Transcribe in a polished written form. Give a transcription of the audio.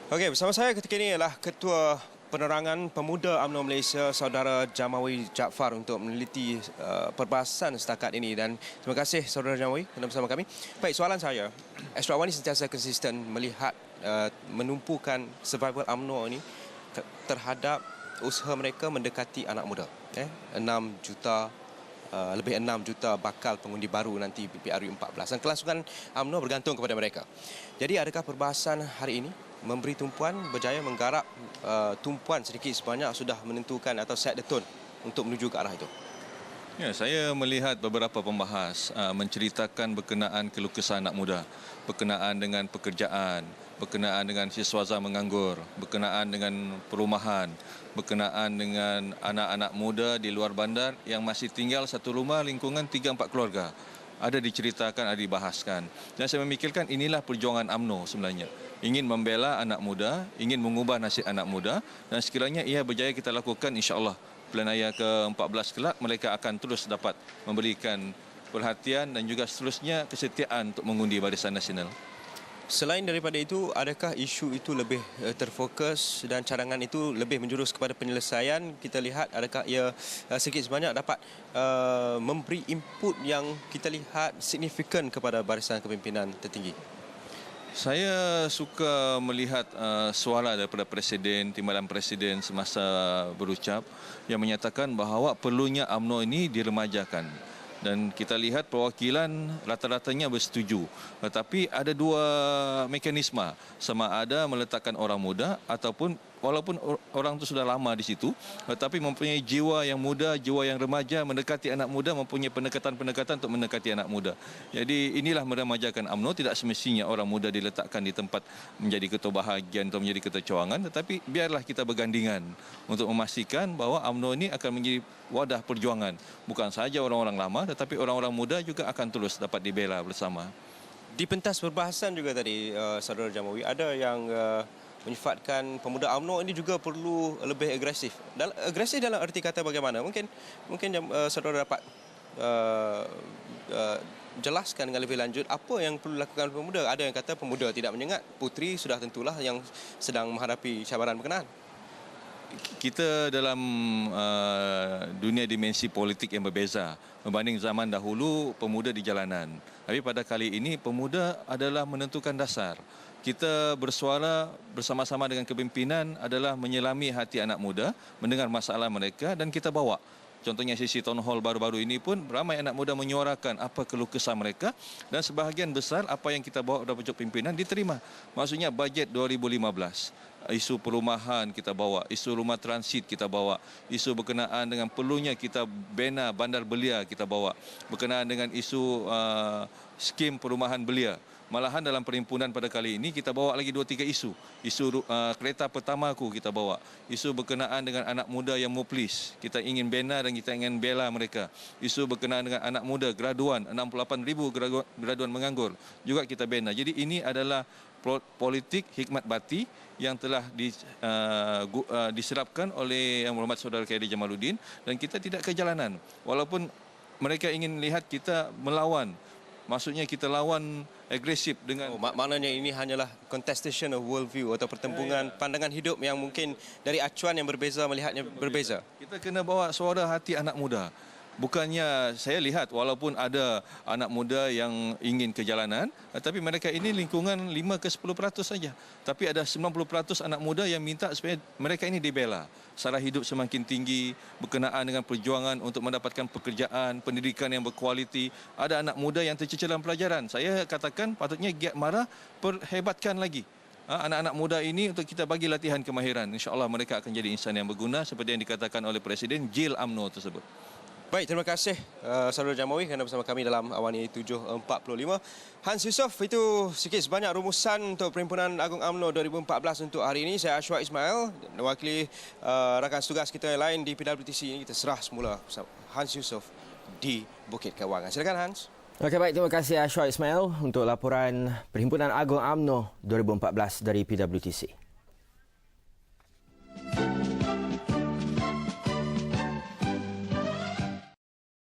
Okey, bersama saya ketika ini ialah Ketua Penerangan Pemuda UMNO Malaysia, Saudara Jamawi Jaafar untuk meneliti perbahasan setakat ini. Dan terima kasih Saudara Jamawi kerana bersama kami. Baik, soalan saya, Ashraf Awani sentiasa konsisten melihat menumpukan survival UMNO ini terhadap usaha mereka mendekati anak muda. 6 juta lebih 6 juta bakal pengundi baru nanti PRU 14 dan kelangsungan UMNO bergantung kepada mereka. Jadi adakah perbahasan hari ini memberi tumpuan berjaya menggarap tumpuan sedikit sebanyak sudah menentukan atau set the tone untuk menuju ke arah itu? Ya, saya melihat beberapa pembahas menceritakan berkenaan kelukesan anak muda, berkenaan dengan pekerjaan, berkenaan dengan siswaza menganggur, berkenaan dengan perumahan, berkenaan dengan anak-anak muda di luar bandar yang masih tinggal satu rumah lingkungan 3-4 keluarga. Ada diceritakan, ada dibahaskan. Dan saya memikirkan inilah perjuangan UMNO sebenarnya. Ingin membela anak muda, ingin mengubah nasib anak muda dan sekiranya ia berjaya kita lakukan, insya-Allah Pilihan Raya ke-14 kelak mereka akan terus dapat memberikan perhatian dan juga seterusnya kesetiaan untuk mengundi Barisan Nasional. Selain daripada itu, adakah isu itu lebih terfokus dan cadangan itu lebih menjurus kepada penyelesaian? Kita lihat adakah ia sedikit sebanyak dapat memberi input yang kita lihat signifikan kepada barisan kepimpinan tertinggi? Saya suka melihat suara daripada Presiden, Timbalan Presiden semasa berucap yang menyatakan bahawa perlunya UMNO ini diremajakan. Dan kita lihat perwakilan rata-ratanya bersetuju. Tetapi ada dua mekanisme, sama ada meletakkan orang muda ataupun walaupun orang itu sudah lama di situ, tetapi mempunyai jiwa yang muda, jiwa yang remaja, mendekati anak muda, mempunyai pendekatan-pendekatan untuk mendekati anak muda. Jadi inilah meremajakan UMNO, tidak semestinya orang muda diletakkan di tempat menjadi ketua bahagian atau menjadi ketua cawangan, tetapi biarlah kita bergandingan untuk memastikan bahawa UMNO ini akan menjadi wadah perjuangan. Bukan sahaja orang-orang lama, tetapi orang-orang muda juga akan terus dapat dibela bersama. Di pentas perbahasan juga tadi, Saudara Jamawi, ada yang menyifatkan pemuda UMNO ini juga perlu lebih agresif. Agresif dalam arti kata bagaimana? Mungkin saudara dapat jelaskan dengan lebih lanjut apa yang perlu dilakukan pemuda. Ada yang kata pemuda tidak menyengat, puteri sudah tentulah yang sedang menghadapi cabaran berkenaan. Kita dalam dunia dimensi politik yang berbeza. Berbanding zaman dahulu, pemuda di jalanan. Tapi pada kali ini, pemuda adalah menentukan dasar. Kita bersuara bersama-sama dengan kepimpinan adalah menyelami hati anak muda, mendengar masalah mereka dan kita bawa. Contohnya sisi town hall baru-baru ini pun ramai anak muda menyuarakan apa keluh kesah mereka dan sebahagian besar apa yang kita bawa dalam pucuk pimpinan diterima. Maksudnya bajet 2015. Isu perumahan kita bawa, isu rumah transit kita bawa, isu berkenaan dengan perlunya kita bina bandar belia kita bawa, berkenaan dengan isu skim perumahan belia. Malahan dalam perhimpunan pada kali ini kita bawa lagi 2-3 isu. Isu kereta pertamaku kita bawa. Isu berkenaan dengan anak muda yang muflis. Kita ingin bina dan kita ingin bela mereka. Isu berkenaan dengan anak muda graduan, 68,000 graduan menganggur. Juga kita bina. Jadi ini adalah politik hikmat bati yang telah diserapkan oleh Yang Berhormat Saudara Khairi Jamaluddin dan kita tidak ke jalanan. Walaupun mereka ingin lihat kita melawan. Maksudnya kita lawan agresif dengan... Maknanya ini hanyalah contestation of worldview atau pertempuran pandangan hidup yang mungkin dari acuan yang berbeza melihatnya berbeza. Kita kena bawa suara hati anak muda. Bukannya saya lihat walaupun ada anak muda yang ingin ke jalanan, tapi mereka ini lingkungan 5-10% saja. Tapi ada 90% anak muda yang minta supaya mereka ini dibela. Sara hidup semakin tinggi, berkenaan dengan perjuangan untuk mendapatkan pekerjaan, pendidikan yang berkualiti. Ada anak muda yang tercecer dalam pelajaran. Saya katakan patutnya Giat Mara perhebatkan lagi. Anak-anak muda ini untuk kita bagi latihan kemahiran. InsyaAllah mereka akan jadi insan yang berguna seperti yang dikatakan oleh Presiden Jil UMNO tersebut. Baik, terima kasih Saudara Jamawi kerana bersama kami dalam Awani 745. Hans Yusof, itu sikit sebanyak rumusan untuk Perhimpunan Agung UMNO 2014 untuk hari ini. Saya Ashwa Ismail, mewakili rakan setugas kita yang lain di PWTC ini. Kita serah semula Hans Yusof di Bukit Kewangan. Silakan Hans. Okey, baik, terima kasih Ashwa Ismail untuk laporan Perhimpunan Agung UMNO 2014 dari PWTC.